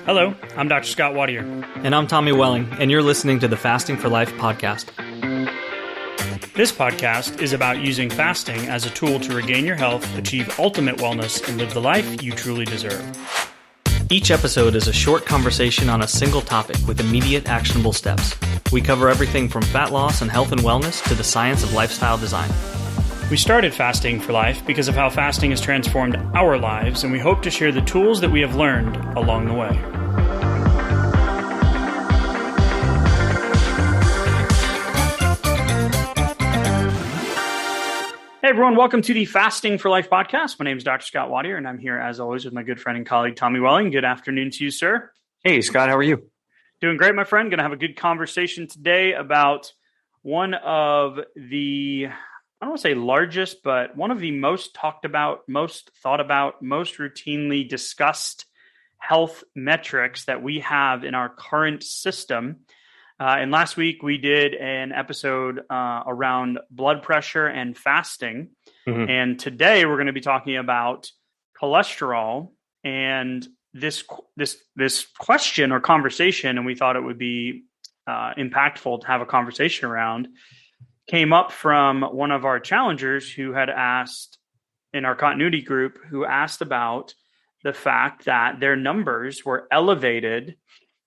Hello, I'm Dr. Scott Wadier. And I'm Tommy Welling, and you're listening to the Fasting for Life podcast. This podcast is about using fasting as a tool to regain your health, achieve ultimate wellness, and live the life you truly deserve. Each episode is a short conversation on a single topic with immediate actionable steps. We cover everything from fat loss and health and wellness to the science of lifestyle design. We started Fasting for Life because of how fasting has transformed our lives, and we hope to share the tools that we have learned along the way. Hey everyone, welcome to the Fasting for Life podcast. My name is Dr. Scott Wadier, and I'm here as always with my good friend and colleague, Tommy Welling. Good afternoon to you, sir. Hey, Scott, how are you? Doing great, my friend. Going to have a good conversation today about one of the, I don't want to say largest, but one of the most talked about, most thought about, most routinely discussed health metrics that we have in our current system. And last week we did an episode around blood pressure and fasting. Mm-hmm. And today we're going to be talking about cholesterol and this question or conversation. And we thought it would be impactful to have a conversation around. Came up from one of our challengers who had asked in our continuity group, who asked about the fact that their numbers were elevated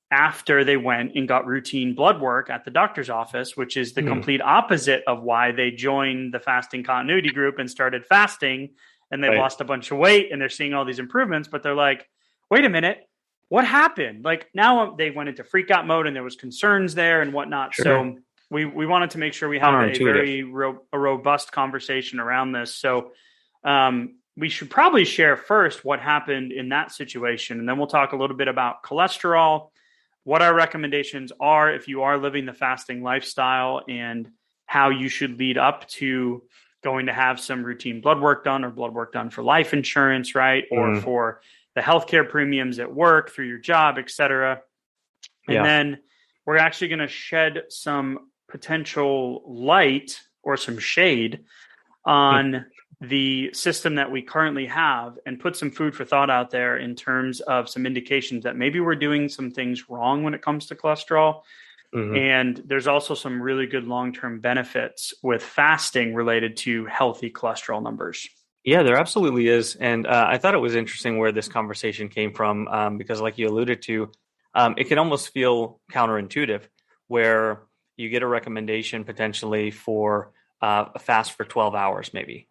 after they went and got routine blood work at the doctor's office, which is the complete opposite of why they joined the fasting continuity group and started fasting, and they've lost a bunch of weight and they're seeing all these improvements, but they're like, wait a minute, what happened? Like now they went into freak out mode and there was concerns there and whatnot. Sure. So we wanted to make sure we have a very robust conversation around this. So we should probably share first what happened in that situation, and then we'll talk a little bit about cholesterol, what our recommendations are if you are living the fasting lifestyle, and how you should lead up to going to have some routine blood work done or blood work done for life insurance, right? Or for the healthcare premiums at work through your job, et cetera. And then we're actually going to shed some potential light or some shade on the system that we currently have and put some food for thought out there in terms of some indications that maybe we're doing some things wrong when it comes to cholesterol. Mm-hmm. And there's also some really good long-term benefits with fasting related to healthy cholesterol numbers. Yeah, there absolutely is. And I thought it was interesting where this conversation came from because like you alluded to, it can almost feel counterintuitive where you get a recommendation potentially for a fast for 12 hours maybe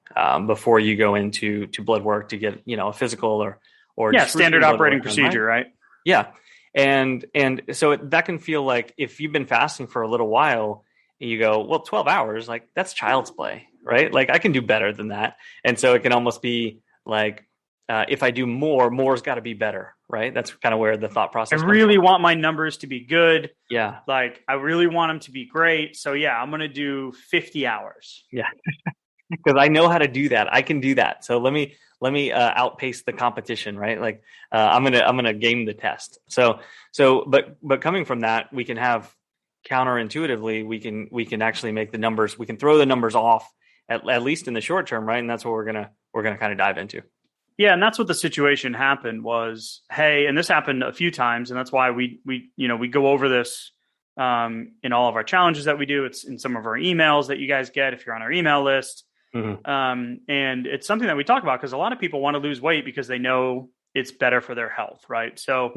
before you go into blood work to get a physical or standard operating procedure, right? Yeah, and so that can feel like if you've been fasting for a little while, you go, well, 12 hours, like that's child's play, right? Like I can do better than that, and so it can almost be like if I do more's got to be better, right? That's kind of where the thought process. I really want my numbers to be good. Yeah. Like I really want them to be great. So yeah, I'm going to do 50 hours. Yeah. Because I know how to do that. I can do that. So let me outpace the competition, right? Like I'm going to game the test. But coming from that, we can have counterintuitively, we can actually make the numbers, we can throw the numbers off at least in the short term, right? And that's what we're going to kind of dive into. Yeah, and that's what the situation happened was, hey, and this happened a few times, and that's why we go over this in all of our challenges that we do. It's in some of our emails that you guys get if you're on our email list. Mm-hmm. And it's something that we talk about because a lot of people want to lose weight because they know it's better for their health, right? So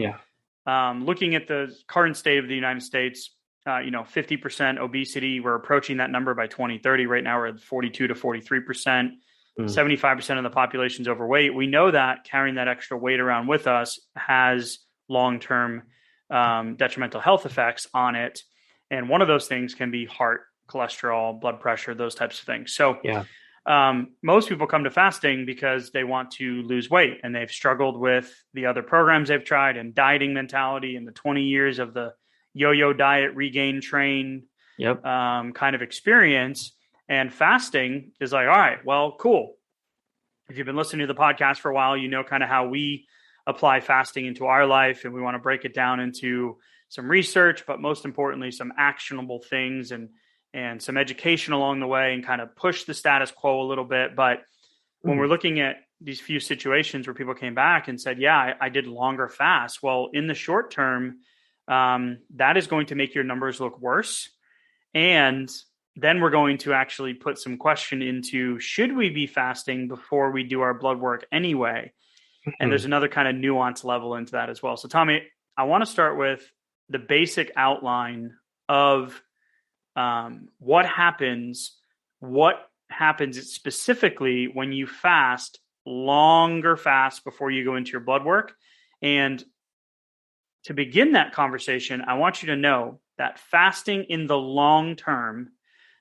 looking at the current state of the United States, 50% obesity, we're approaching that number by 2030. Right now we're at 42 to 43%. 75% of the population is overweight. We know that carrying that extra weight around with us has long-term detrimental health effects on it. And one of those things can be heart, cholesterol, blood pressure, those types of things. So most people come to fasting because they want to lose weight and they've struggled with the other programs they've tried and dieting mentality and the 20 years of the yo-yo diet, regain, train kind of experience. And fasting is like, all right, well, cool. If you've been listening to the podcast for a while, you know kind of how we apply fasting into our life. And we want to break it down into some research, but most importantly, some actionable things and some education along the way and kind of push the status quo a little bit. But when we're looking at these few situations where people came back and said, yeah, I did longer fasts. Well, in the short term, that is going to make your numbers look worse. And then we're going to actually put some question into, should we be fasting before we do our blood work anyway? And there's another kind of nuance level into that as well. So Tommy, I want to start with the basic outline of what happens specifically when you fast longer fasts before you go into your blood work. And to begin that conversation, I want you to know that fasting in the long term,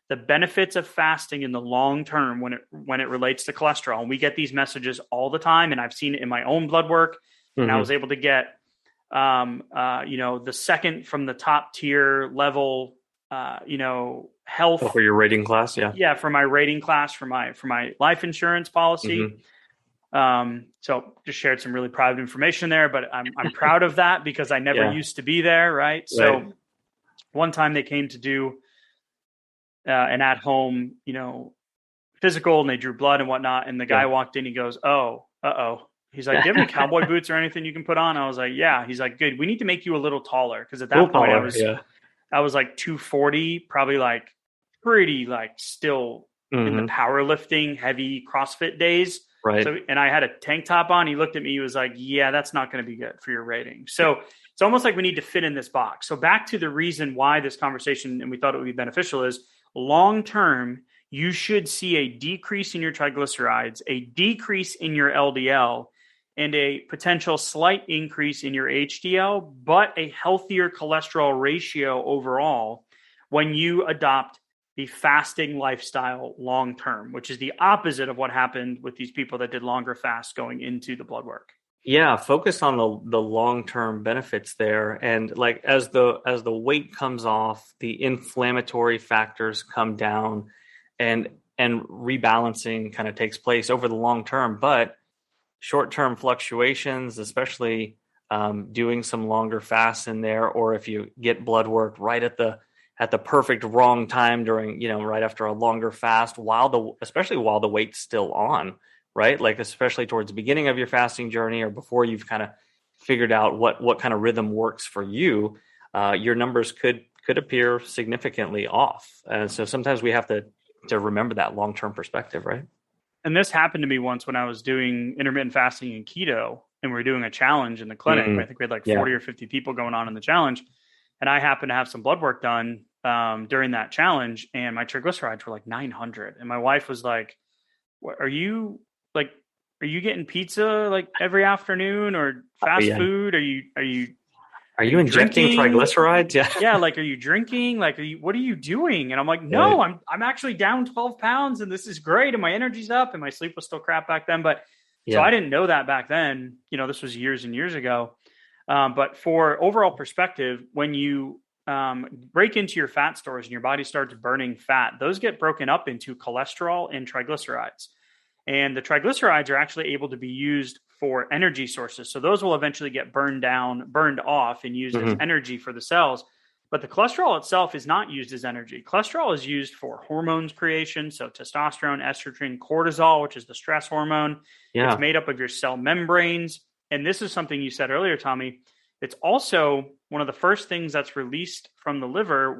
the benefits of fasting in the long term when it relates to cholesterol, and we get these messages all the time, and I've seen it in my own blood work, and I was able to get the second from the top tier level health for your rating class. Yeah. For my rating class, for my life insurance policy. So just shared some really private information there, but I'm proud of that because I never used to be there. Right. So one time they came to do an at home, physical, and they drew blood and whatnot. And the guy walked in, he goes, "Oh, he's like, "Do you have any cowboy boots or anything you can put on?" I was like, "Yeah." He's like, "Good. We need to make you a little taller." Cause at that point I was like 240, probably like pretty like still in the powerlifting heavy CrossFit days. Right. So, and I had a tank top on. He looked at me. He was like, "Yeah, that's not going to be good for your rating." So it's almost like we need to fit in this box. So back to the reason why this conversation, and we thought it would be beneficial, is long-term, you should see a decrease in your triglycerides, a decrease in your LDL, and a potential slight increase in your HDL, but a healthier cholesterol ratio overall when you adopt the fasting lifestyle long-term, which is the opposite of what happened with these people that did longer fasts going into the blood work. Yeah, focus on the long-term benefits there. And like as the weight comes off, the inflammatory factors come down and rebalancing kind of takes place over the long term. But short-term fluctuations, especially doing some longer fasts in there, or if you get blood work right at the perfect wrong time during, right after a longer fast, especially while the weight's still on, right? Like especially towards the beginning of your fasting journey or before you've kind of figured out what kind of rhythm works for you, your numbers could appear significantly off. And so sometimes we have to remember that long-term perspective, right? And this happened to me once when I was doing intermittent fasting and keto, and we were doing a challenge in the clinic. I think we had like 40 or 50 people going on in the challenge. And I happened to have some blood work done during that challenge, and my triglycerides were like 900. And my wife was like, are you getting pizza like every afternoon or fast food? Are you injecting triglycerides? Yeah. Yeah. Like, are you drinking? Like, what are you doing? And I'm like, no, I'm actually down 12 pounds and this is great. And my energy's up, and my sleep was still crap back then. But so I didn't know that back then, this was years and years ago. But for overall perspective, when you break into your fat stores and your body starts burning fat, those get broken up into cholesterol and triglycerides. And the triglycerides are actually able to be used for energy sources. So those will eventually get burned off and used as energy for the cells. But the cholesterol itself is not used as energy. Cholesterol is used for hormones creation. So testosterone, estrogen, cortisol, which is the stress hormone. Yeah. It's made up of your cell membranes. And this is something you said earlier, Tommy. It's also one of the first things that's released from the liver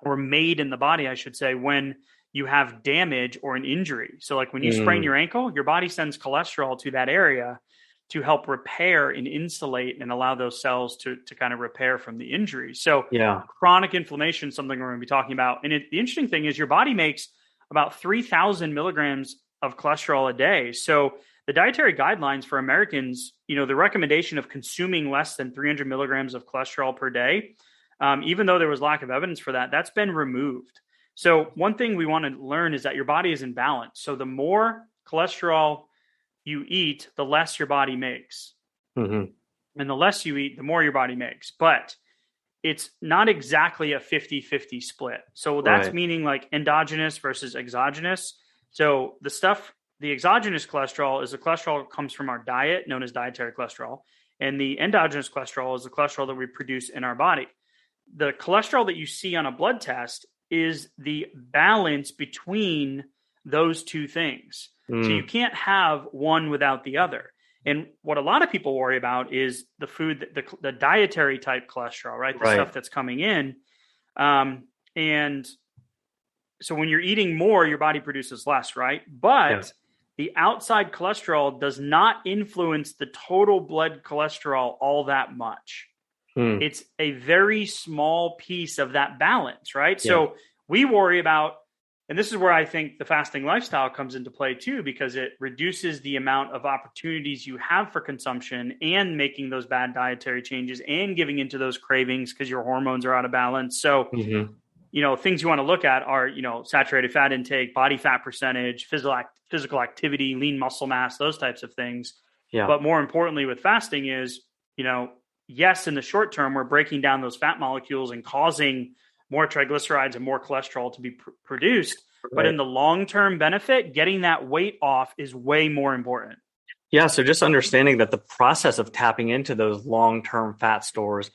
or made in the body, I should say, when you have damage or an injury. So like when you sprain your ankle, your body sends cholesterol to that area to help repair and insulate and allow those cells to kind of repair from the injury. So chronic inflammation is something we're going to be talking about. And the interesting thing is your body makes about 3,000 milligrams of cholesterol a day. So the dietary guidelines for Americans, the recommendation of consuming less than 300 milligrams of cholesterol per day, even though there was lack of evidence for that, that's been removed. So one thing we want to learn is that your body is in balance. So the more cholesterol you eat, the less your body makes. And the less you eat, the more your body makes. But it's not exactly a 50-50 split. So that's meaning like endogenous versus exogenous. So the exogenous cholesterol is the cholesterol that comes from our diet, known as dietary cholesterol. And the endogenous cholesterol is the cholesterol that we produce in our body. The cholesterol that you see on a blood test is the balance between those two things. So you Mm. can't have one without the other. And what a lot of people worry about is the food, the dietary type cholesterol, right? The Right. stuff that's coming in. And so when you're eating more, your body produces less, right? Yeah. But the outside cholesterol does not influence the total blood cholesterol all that much. Mm. It's a very small piece of that balance, right? Yeah. So we worry about, and this is where I think the fasting lifestyle comes into play too, because it reduces the amount of opportunities you have for consumption and making those bad dietary changes and giving into those cravings because your hormones are out of balance. So, Mm-hmm. things you want to look at are, saturated fat intake, body fat percentage, physical activity, lean muscle mass, those types of things. Yeah. But more importantly with fasting is, yes, in the short term, we're breaking down those fat molecules and causing more triglycerides and more cholesterol to be produced. But in the long-term benefit, getting that weight off is way more important. Yeah. So just understanding that the process of tapping into those long-term fat stores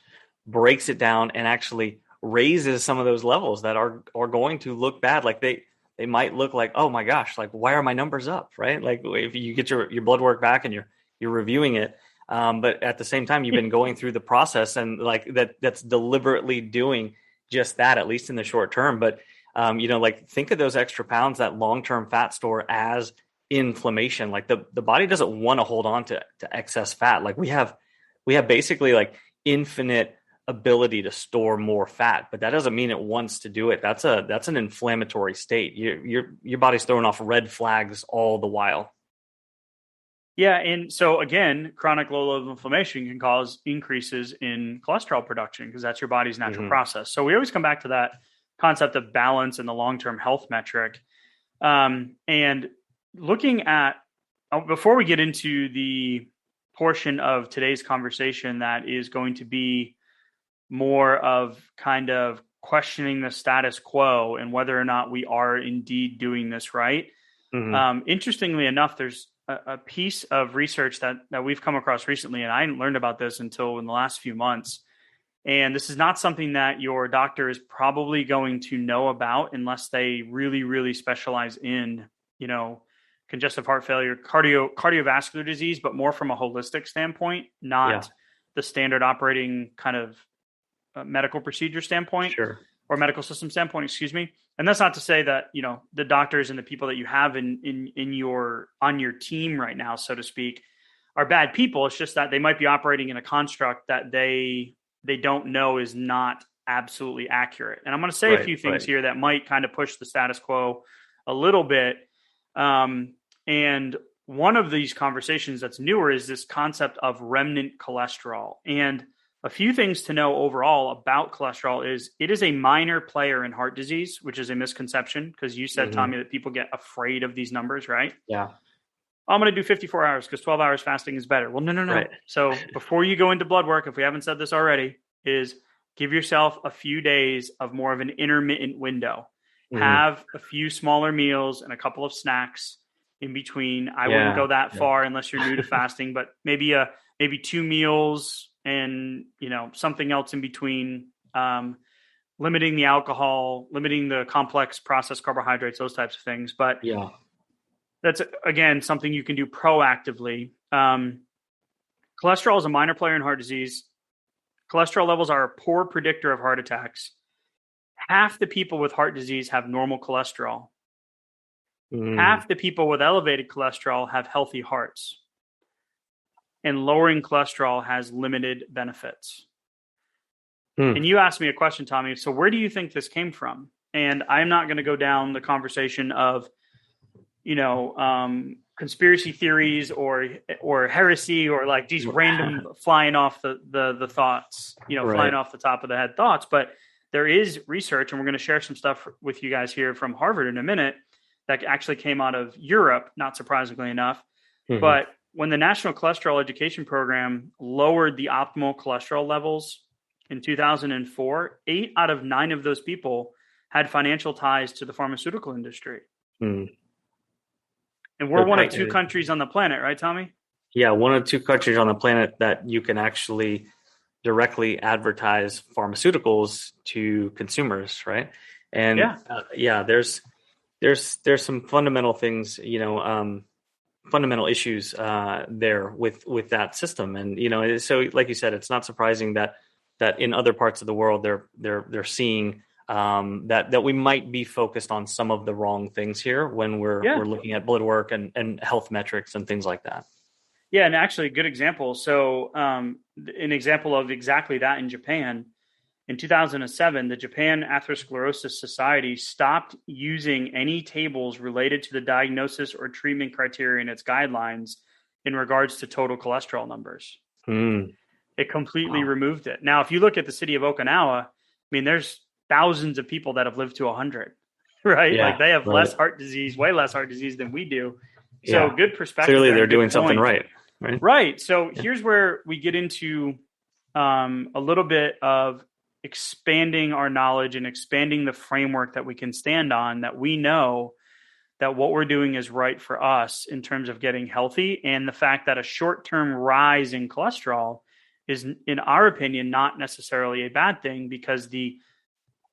breaks it down and actually raises some of those levels that are going to look bad. Like they might look like, oh my gosh, like why are my numbers up? Right. Like if you get your blood work back and you're reviewing it. But at the same time, you've been going through the process and like that's deliberately doing just that, at least in the short term. But, like think of those extra pounds, that long-term fat store as inflammation. Like the body doesn't want to hold on to excess fat. Like we have basically like infinite ability to store more fat, but that doesn't mean it wants to do it. That's an inflammatory state. Your body's throwing off red flags all the while. Yeah. And so again, chronic low level inflammation can cause increases in cholesterol production because that's your body's natural process. So we always come back to that concept of balance and the long-term health metric. And looking at, before we get into the portion of today's conversation that is going to be more of kind of questioning the status quo and whether or not we are indeed doing this right. Interestingly enough, there's a piece of research that we've come across recently, and I hadn't learned about this until in the last few months. And this is not something that your doctor is probably going to know about unless they really, really specialize in, congestive heart failure, cardiovascular disease, but more from a holistic standpoint, not the standard operating kind of medical procedure standpoint. Sure. Or medical system standpoint, excuse me. And that's not to say that, the doctors and the people that you have on your team right now, so to speak, are bad people. It's just that they might be operating in a construct that they don't know is not absolutely accurate. And I'm going to say a few things here that might kind of push the status quo a little bit. And one of these conversations that's newer is this concept of remnant cholesterol. And a few things to know overall about cholesterol is it is a minor player in heart disease, which is a misconception because you said, Tommy, that people get afraid of these numbers, right? Yeah. I'm going to do 54 hours because 12 hours fasting is better. Well, no. Right. So before you go into blood work, if we haven't said this already, is give yourself a few days of more of an intermittent window. Have a few smaller meals and a couple of snacks in between. I wouldn't go that far unless you're new to fasting, but maybe 2 meals and, something else in between, limiting the alcohol, limiting the complex processed carbohydrates, those types of things. But that's, again, something you can do proactively. Cholesterol is a minor player in heart disease. Cholesterol levels are a poor predictor of heart attacks. Half the people with heart disease have normal cholesterol. Half the people with elevated cholesterol have healthy hearts. And lowering cholesterol has limited benefits. And you asked me a question, Tommy. So where do you think this came from? And I'm not going to go down the conversation of, conspiracy theories or heresy or like these random flying off the thoughts, flying off the top of the head thoughts. But there is research, and we're going to share some stuff with you guys here from Harvard in a minute that actually came out of Europe, not surprisingly enough. But when the National Cholesterol Education Program lowered the optimal cholesterol levels in 2004, 8 out of 9 of those people had financial ties to the pharmaceutical industry. And we're one of 2 countries on the planet, right, Tommy? Yeah, one of 2 countries on the planet that you can actually directly advertise pharmaceuticals to consumers, right? And there's there's some fundamental things, fundamental issues there with that system. And so like you said, it's not surprising that in other parts of the world they're seeing that we might be focused on some of the wrong things here when we're looking at blood work and health metrics and things like that. Yeah, and actually a good example. So an example of exactly that in Japan. In 2007, the Japan Atherosclerosis Society stopped using any tables related to the diagnosis or treatment criteria in its guidelines in regards to total cholesterol numbers. It completely removed it. Now, if you look at the city of Okinawa, I mean, there's thousands of people that have lived to 100, right? Yeah, like they have less heart disease, way less heart disease than we do. So good perspective. Clearly they're doing something right. Right. So here's where we get into a little bit of expanding our knowledge and expanding the framework that we can stand on, that we know that what we're doing is right for us in terms of getting healthy. And the fact that a short-term rise in cholesterol is, in our opinion, not necessarily a bad thing, because the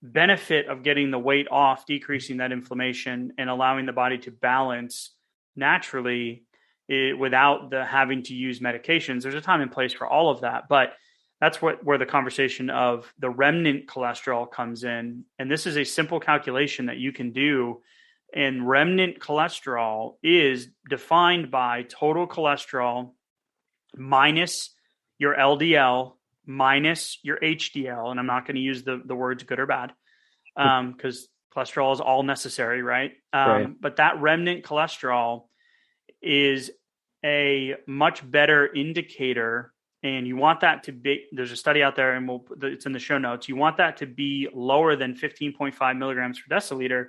benefit of getting the weight off, decreasing that inflammation, and allowing the body to balance naturally without having to use medications. There's a time and place for all of that, but that's where the conversation of the remnant cholesterol comes in. And this is a simple calculation that you can do. And remnant cholesterol is defined by total cholesterol minus your LDL minus your HDL. And I'm not going to use the words good or bad because cholesterol is all necessary, right? But that remnant cholesterol is a much better indicator. And you want that to be, there's a study out there and it's in the show notes. You want that to be lower than 15.5 milligrams per deciliter.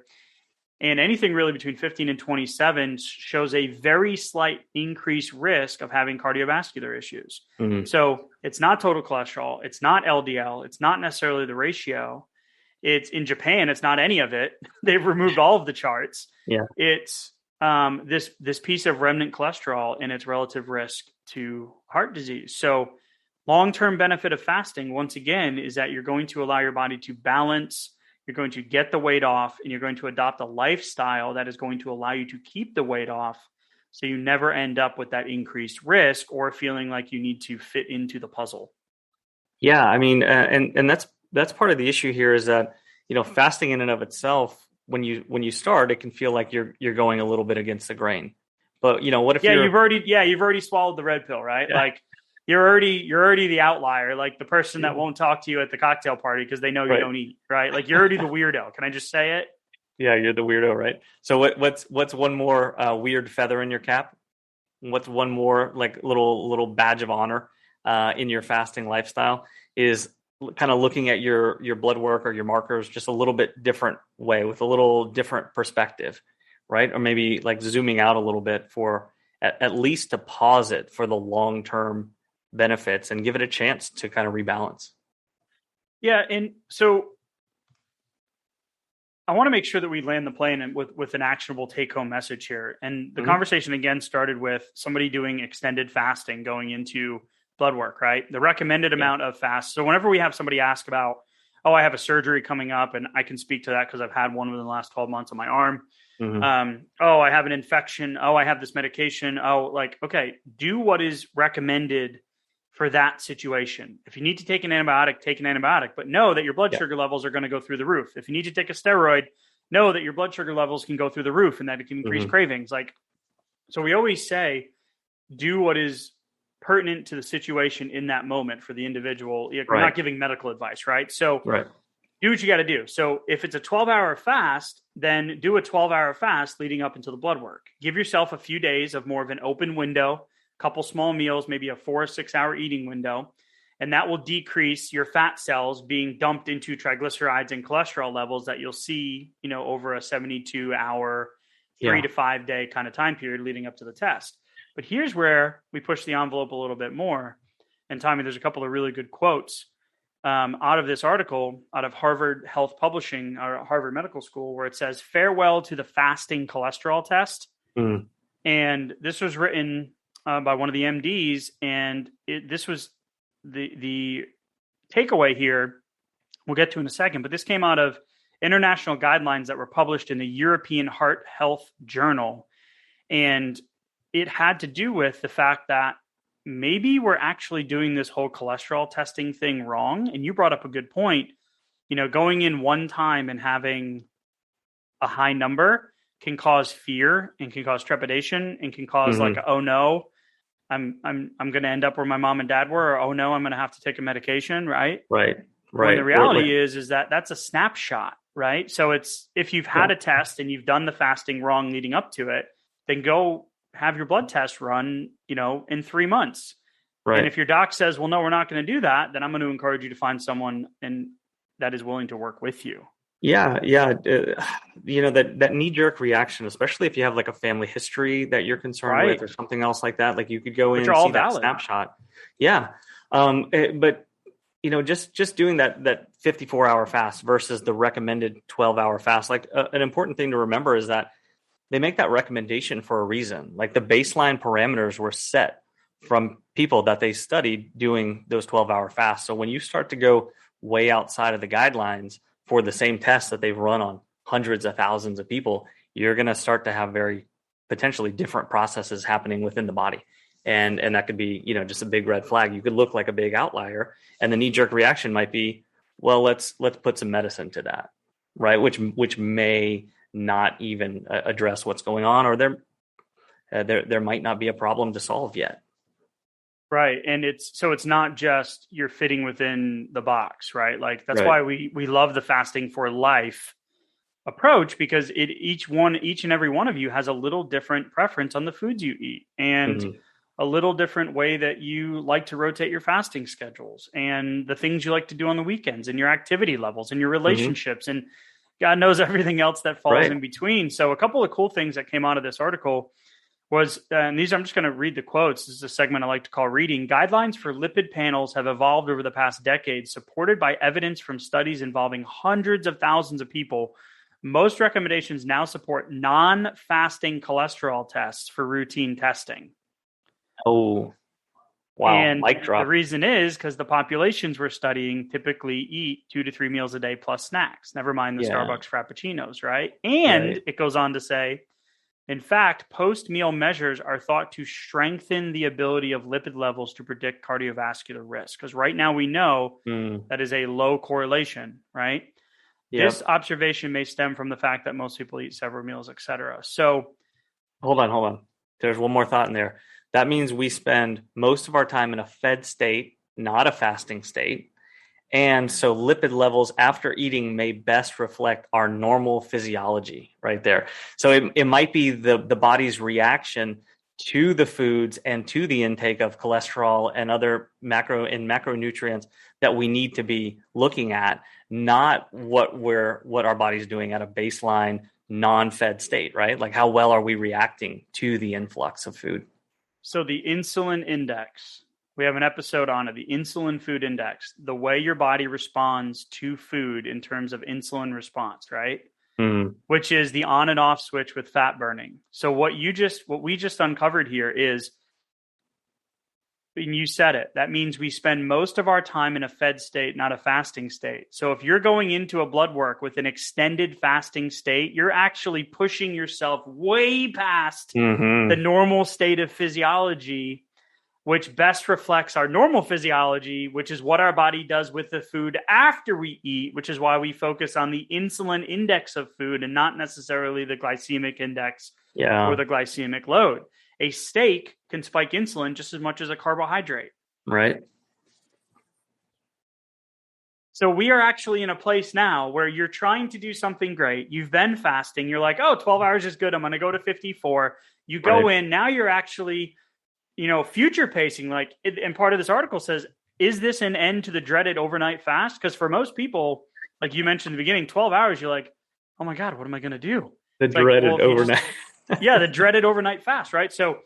And anything really between 15 and 27 shows a very slight increased risk of having cardiovascular issues. So it's not total cholesterol. It's not LDL. It's not necessarily the ratio. It's in Japan. It's not any of it. They've removed all of the charts. Yeah. It's this piece of remnant cholesterol and its relative risk to heart disease. So long-term benefit of fasting, once again, is that you're going to allow your body to balance, you're going to get the weight off, and you're going to adopt a lifestyle that is going to allow you to keep the weight off, so you never end up with that increased risk or feeling like you need to fit into the puzzle. Yeah, I mean, and that's part of the issue here is that, fasting in and of itself, when you start, it can feel like you're going a little bit against the grain. But what if you've already swallowed the red pill, right? Yeah. Like you're already the outlier, like the person that won't talk to you at the cocktail party because they know you don't eat, right? Like you're already the weirdo. Can I just say it? Yeah, you're the weirdo, right? So what's one more weird feather in your cap? What's one more like little badge of honor in your fasting lifestyle is kind of looking at your blood work or your markers just a little bit different way with a little different perspective, right? Or maybe like zooming out a little bit for at least to pause it for the long-term benefits and give it a chance to kind of rebalance. Yeah. And so I want to make sure that we land the plane with an actionable take-home message here. And the conversation again started with somebody doing extended fasting going into blood work, right? The recommended amount of fast. So whenever we have somebody ask about, I have a surgery coming up, and I can speak to that because I've had one within the last 12 months on my arm. I have an infection. I have this medication. Okay, do what is recommended for that situation. If you need to take an antibiotic, take an antibiotic, but know that your blood sugar levels are going to go through the roof. If you need to take a steroid, know that your blood sugar levels can go through the roof and that it can increase cravings. So we always say, do what is pertinent to the situation in that moment for the individual. You're not giving medical advice, right? So do what you got to do. So if it's a 12-hour fast, then do a 12-hour fast leading up into the blood work. Give yourself a few days of more of an open window, couple small meals, maybe a 4 or 6 hour eating window, and that will decrease your fat cells being dumped into triglycerides and cholesterol levels that you'll see, over a 72-hour, 3 to 5 day kind of time period leading up to the test. But here's where we push the envelope a little bit more. And Tommy, there's a couple of really good quotes out of this article, out of Harvard Health Publishing or Harvard Medical School, where it says, "Farewell to the fasting cholesterol test." And this was written by one of the MDs. And this was the takeaway here. We'll get to in a second, but this came out of international guidelines that were published in the European Heart Health Journal. And it had to do with the fact that maybe we're actually doing this whole cholesterol testing thing wrong. And you brought up a good point. Going in one time and having a high number can cause fear and can cause trepidation and can cause like, oh no, I'm going to end up where my mom and dad were, or oh no, I'm going to have to take a medication, right? Right. When the reality is that that's a snapshot, right? So it's, if you've had a test and you've done the fasting wrong leading up to it, then go have your blood test run, in 3 months. Right. And if your doc says, well, no, we're not going to do that, then I'm going to encourage you to find someone that is willing to work with you. Yeah. That knee-jerk reaction, especially if you have like a family history that you're concerned with or something else like that, like you could go in and see that snapshot. Yeah. But just doing that 54-hour fast versus the recommended 12-hour fast, like an important thing to remember is that they make that recommendation for a reason. Like the baseline parameters were set from people that they studied doing those 12-hour fasts. So when you start to go way outside of the guidelines for the same tests that they've run on hundreds of thousands of people, you're going to start to have very potentially different processes happening within the body. And that could be, just a big red flag. You could look like a big outlier, and the knee-jerk reaction might be, well, let's put some medicine to that, right? Which may not even address what's going on, or there might not be a problem to solve yet. Right. And it's not just you're fitting within the box, right? Like that's why we love the fasting for life approach, because each and every one of you has a little different preference on the foods you eat, and a little different way that you like to rotate your fasting schedules, and the things you like to do on the weekends, and your activity levels, and your relationships, and God knows everything else that falls in between. So a couple of cool things that came out of this article was, and these, I'm just going to read the quotes. This is a segment I like to call Reading. Guidelines for lipid panels have evolved over the past decade, supported by evidence from studies involving hundreds of thousands of people. Most recommendations now support non-fasting cholesterol tests for routine testing. Oh, wow. And mic drop. The reason is because the populations we're studying typically eat 2 to 3 meals a day plus snacks, never mind the Starbucks Frappuccinos, right? And it goes on to say, in fact, post-meal measures are thought to strengthen the ability of lipid levels to predict cardiovascular risk. Because right now we know that is a low correlation, right? Yep. This observation may stem from the fact that most people eat several meals, et cetera. So hold on. There's one more thought in there. That means we spend most of our time in a fed state, not a fasting state. And so lipid levels after eating may best reflect our normal physiology right there. So it might be the body's reaction to the foods and to the intake of cholesterol and other macronutrients that we need to be looking at, not what our body's doing at a baseline non-fed state, right? Like how well are we reacting to the influx of food? So the insulin index, we have an episode on it, the insulin food index, the way your body responds to food in terms of insulin response, right? Which is the on and off switch with fat burning. So what we just uncovered here is, and you said it, that means we spend most of our time in a fed state, not a fasting state. So if you're going into a blood work with an extended fasting state, you're actually pushing yourself way past the normal state of physiology, which best reflects our normal physiology, which is what our body does with the food after we eat, which is why we focus on the insulin index of food and not necessarily the glycemic index or the glycemic load. A steak can spike insulin just as much as a carbohydrate. Right. So we are actually in a place now where you're trying to do something great. You've been fasting. You're like, 12 hours is good. I'm going to go to 54. You go in. Now you're actually, future pacing. And part of this article says, is this an end to the dreaded overnight fast? Because for most people, like you mentioned in the beginning, 12 hours, you're like, oh my God, what am I going to do? The dreaded overnight. The dreaded overnight fast, right? So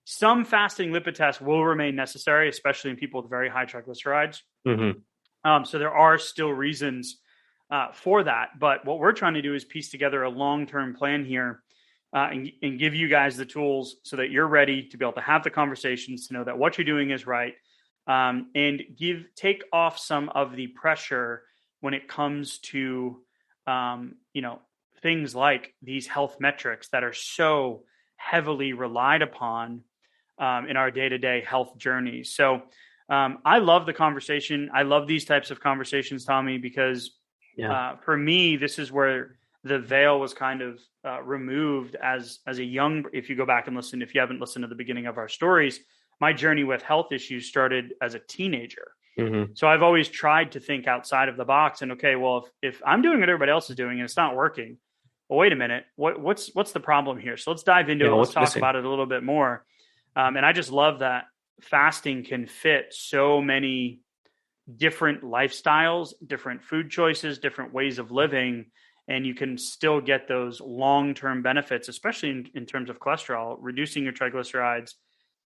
some fasting lipid tests will remain necessary, especially in people with very high triglycerides. So there are still reasons for that. But what we're trying to do is piece together a long-term plan here and give you guys the tools so that you're ready to be able to have the conversations, to know that what you're doing is right, and take off some of the pressure when it comes to things like these health metrics that are so heavily relied upon in our day-to-day health journey. So I love the conversation. I love these types of conversations, Tommy, because for me, this is where the veil was kind of removed as a young, if you go back and listen, if you haven't listened to the beginning of our stories, my journey with health issues started as a teenager. Mm-hmm. So I've always tried to think outside of the box and, okay, well, if I'm doing what everybody else is doing and it's not working, well, wait a minute, what's the problem here? So let's dive into it. Let's talk about it a little bit more. And I just love that fasting can fit so many different lifestyles, different food choices, different ways of living, and you can still get those long-term benefits, especially in terms of cholesterol, reducing your triglycerides,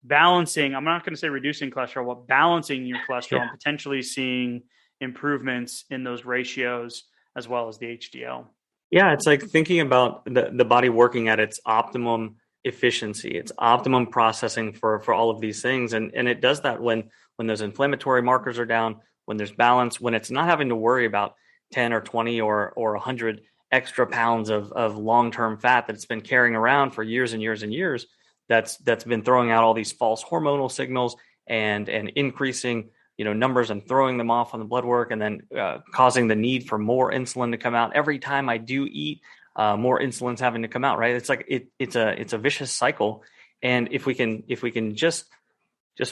balancing, I'm not going to say reducing cholesterol, but balancing your cholesterol and potentially seeing improvements in those ratios as well as the HDL. Yeah, it's like thinking about the body working at its optimum efficiency, its optimum processing for all of these things. And it does that when those inflammatory markers are down, when there's balance, when it's not having to worry about 10 or 20 or 100 extra pounds of long-term fat that it's been carrying around for years and years and years, that's been throwing out all these false hormonal signals and increasing numbers and throwing them off on the blood work, and then causing the need for more insulin to come out. Every time I do eat, more insulin's having to come out, right? It's like it's a vicious cycle. And if we can just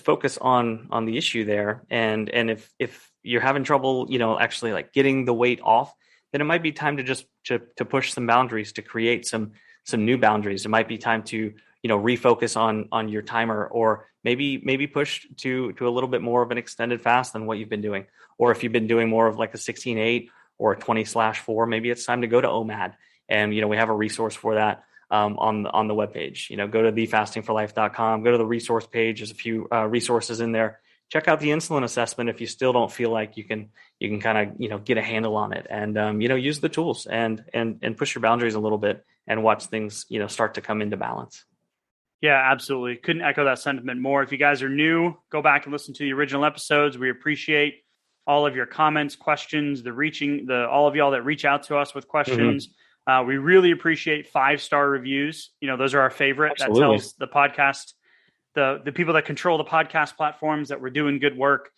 focus on the issue there, and if you're having trouble, actually like getting the weight off, then it might be time to push some boundaries, to create some new boundaries. It might be time to refocus on your timer, or maybe push to a little bit more of an extended fast than what you've been doing. Or if you've been doing more of like a 16-8 or a 20/4, maybe it's time to go to OMAD. And, we have a resource for that on the webpage. Go to thefastingforlife.com, go to the resource page. There's a few resources in there. Check out the insulin assessment if you still don't feel like you can kind of, get a handle on it, and, use the tools and push your boundaries a little bit and watch things, start to come into balance. Yeah, absolutely. Couldn't echo that sentiment more. If you guys are new, go back and listen to the original episodes. We appreciate all of your comments, questions, all of y'all that reach out to us with questions. Mm-hmm. We really appreciate 5-star reviews. Those are our favorite. Absolutely. That tells the podcast, the people that control the podcast platforms, that we're doing good work.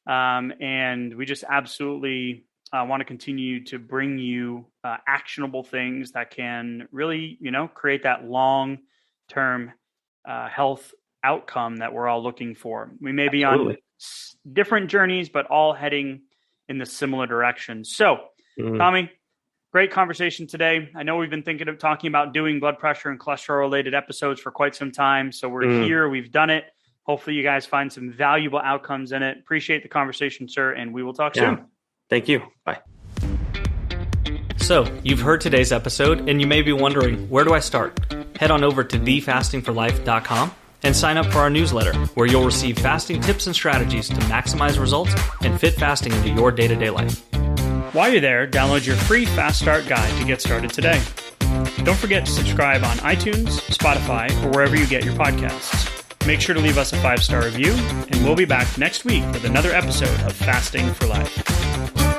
And we just absolutely want to continue to bring you actionable things that can really, create that long-term health outcome that we're all looking for. We may be on different journeys, but all heading in the similar direction. So, Tommy, great conversation today. I know we've been talking about doing blood pressure and cholesterol related episodes for quite some time. So we're here, we've done it. Hopefully you guys find some valuable outcomes in it. Appreciate the conversation, sir. And we will talk soon. Thank you. Bye. So you've heard today's episode, and you may be wondering, where do I start? Head on over to thefastingforlife.com and sign up for our newsletter, where you'll receive fasting tips and strategies to maximize results and fit fasting into your day-to-day life. While you're there, download your free Fast Start guide to get started today. Don't forget to subscribe on iTunes, Spotify, or wherever you get your podcasts. Make sure to leave us a 5-star review, and we'll be back next week with another episode of Fasting for Life.